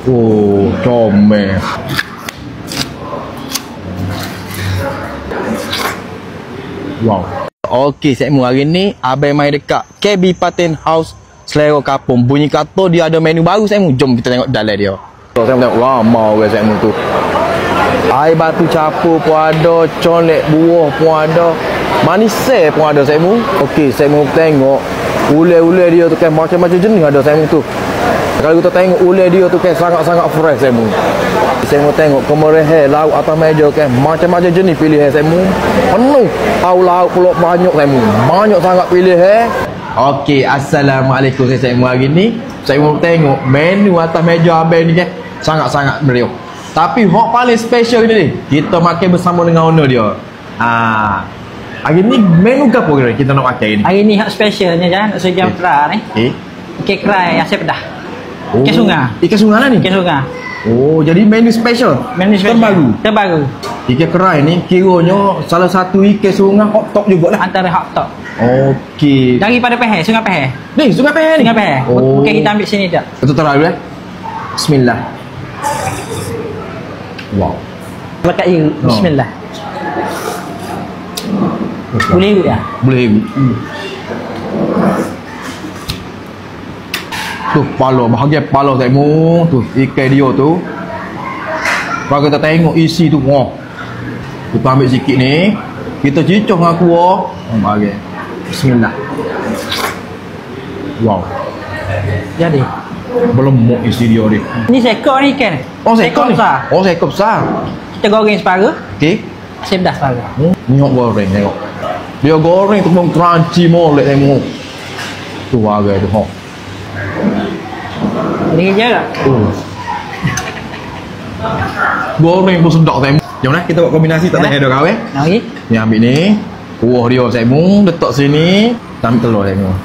Oh, comel. Wow. Okey, segmen hari ni abang main dekat KB Paten House Selera Kapung. Bunyi kata dia ada menu baru segmen. Jom kita tengok dalam dia. So, saya tengok ramai orang segmen tu. Air batu capur pun ada, colek buah pun ada, manis pun ada segmen. Okey, segmen tengok ule-ule dia tu kan macam-macam jenis ada segmen tu. Kalau kita tengok ule dia tu kan sangat-sangat fresh segmen. Saya mau tengok kemerah lauk atas meja kan macam-macam jenis pilihan saya mu penuh lauk pulak banyak saya mu banyak sangat pilihan. Okey, assalamualaikum. Saya mu hari ni saya mau tengok menu atas meja abang ni kan sangat-sangat meriah. Tapi hok paling special ni kita makan bersama dengan owner dia. Hari ni menu apa kita nak makan ni? Hari ni hak specialnya jangan nak sejam kerai ni. Ikan kerai asyik pedah. Ikan sungai. Ikan sungai lah ni? Ikan sungai. Oh, jadi menu special. Menu special. Terbaru. Ikan kerai ni kiranya salah satu ikan sungai hot top jugalah. Antara hot top. Okey. Daripada Pahang, Sungai Pahang. Ni, Sungai Pahang ni. Sungai Pahang. Oh. Okey, kita ambil sini tak? Betul terang dulu Bismillah. Wow. Lekat iru. Bismillah. Boleh iru dah? Boleh iru. Tu pala, bahagian pala tengok tu ikan dia tu. Kalau kita tengok isi tu, wah. Kita ambil sikit ni, kita cicoh dengan kuah. Bagi. Bismillah. Wow. Jadi berlemuk isi dia ni. Ni seekor ni ikan. Oh, seekor ni. besar. Oh, seekor besar. Kita goreng separuh. Okey. Asyik pedah separuh. Ni hok goreng tengok. Dia goreng tu pun crunchy molek tengok. Tu warga tu hok. Ini je tak? Goreng pun sedap tengok. Jom lah kita buat kombinasi tak tahan dah kau Okey. Ni ambil ni. Kuah dia tengok, letak sini. Kita ambil telur tengok.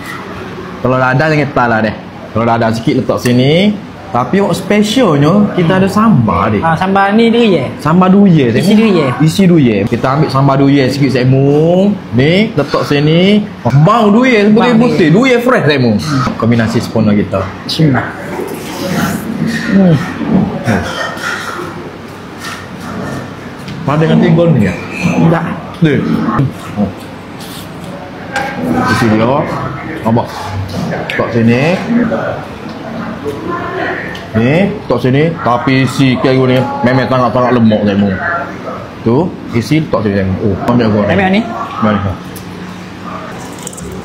Telur dadar jangan ketal lah deh. Telur dadar sikit letak sini. Tapi yang specialnya kita ada sambal deh. Sambal ni duye. Sambal duye tengok. Isi duye. Isi duye. Kita ambil sambal duye sikit tengok. Ni letak sini. Bang duye sebagai putih. Duye fresh tengok. Kombinasi spoon kita. Bismillah. Pada dengan tinggal ni ya? Tak. Ni. Isi dia. Nampak? Letak sini. Ni, letak sini. Tapi isi kayu ni memang sangat-sangat lemak tengok. Tu, isi letak sini tengok. Oh, ambil goreng. Ambil ni. Mari.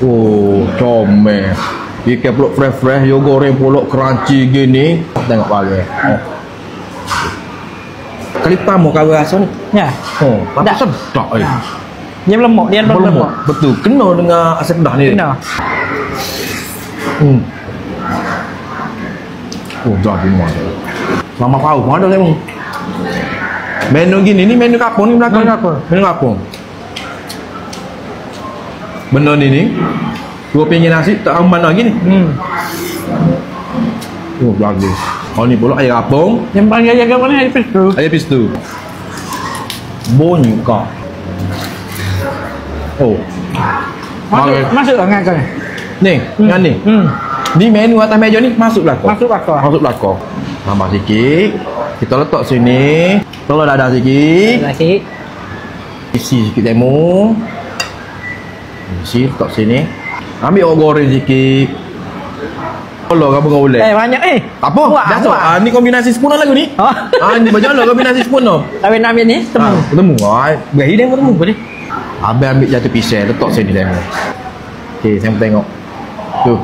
Oh, comel. Ikan peluk fresh-fresh, yo goreng peluk crunchy gini. Tengok bagi. Kali pertama kau rasa ni. Ya. Oh, tapi sedap Dia berlemak, dia berlemak. Betul, kena dengan asam pedas ni. Kena. Oh, jadi mana. Lama kau ada lemon. Menu gini ni menu kapung ni belakang apa? Menu kapung. Benda ni dua pinggan nasi tak aman lagi ni. Oh, bagus. Oh ni pula air kapung. Yang paling jaga mana air pistu? Air pistu. Bunyi kau. Oh. Masuk dengan kau ni. Ni, yang ni. Ni menu atas meja ni masuk belakang. Masuk belakang. Masuk belakang. Tambah sikit. Kita letak sini. Telur dadar sikit. Sikit. Isi sikit temu. Isi letak sini. Ambil orang goreng sikit. Tolong kamu dengan ulet. Banyak Apa? Biasa. Ni kombinasi spoon lagu ni. Ni macam mana kombinasi spoon tu? Tapi nak ambil ni, temu. Temu. Bagi dia temu. Boleh. Abang ambil jatuh pisau, letak sini temu. Okey, saya mau tengok. Tu.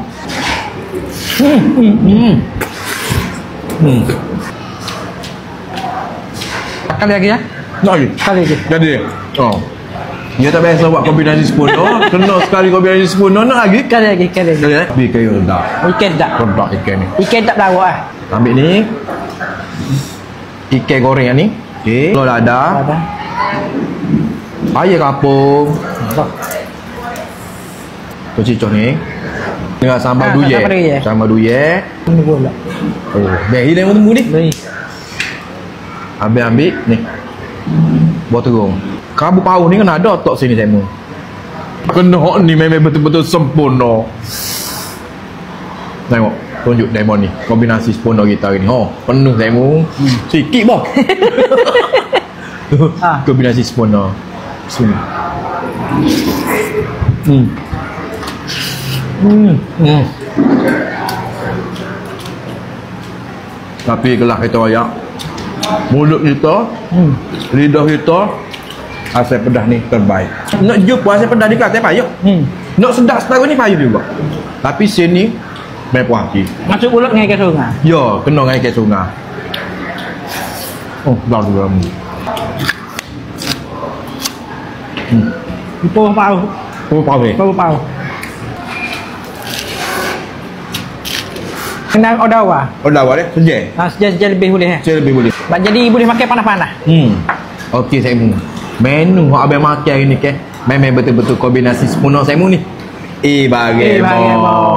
Kali lagi ya? Lagi. Kali lagi. Jadi. Oh. Dia tak biasa buat kombinasi spoon tu. Kena sekali kombinasi spoon tu nak lagi. Kali lagi. Bi kayu rendah. Ikan tak? Rendah ikan ni. Ikan tak berlawak Ambil ni. Ikan goreng ni. Okey. Telur dadar. Air kapung. Tu cicoh ni. Dengan sambal duye. Sambal duye. Ini pula. Oh, dah hilang temu ni. Ni. Ambil ni. Buat terung. Kabu pau ni kan ada tok sini saya mu. Kena hok ni memang betul-betul sempurna. Tengok. tunjuk demo ni. Kombinasi sempurna kita hari ni. Oh, penuh saya mu. Sikit boh. Kombinasi sempurna. Bismillah. Tapi kalau kita royak, mulut kita, lidah kita, asam pedas ni terbaik. Nak jumpa asam pedas di Kelantan payah. Nak sedap setara ni payah juga. Tapi sini main puas hati. Masuk mulut dengan ikan sungai. Ya, kena dengan ikan sungai. Oh, dalam. Pau pau. Pau ni. Pau pau. Kena order awak. Order awak dia? Sejak. Sejak lebih boleh. Sejak lebih boleh. Jadi boleh makan panas-panas. Okey saya mu. Menu hak abang makan hari ni ke? Memang betul-betul kombinasi sempurna saya mu ni. Bagaimana?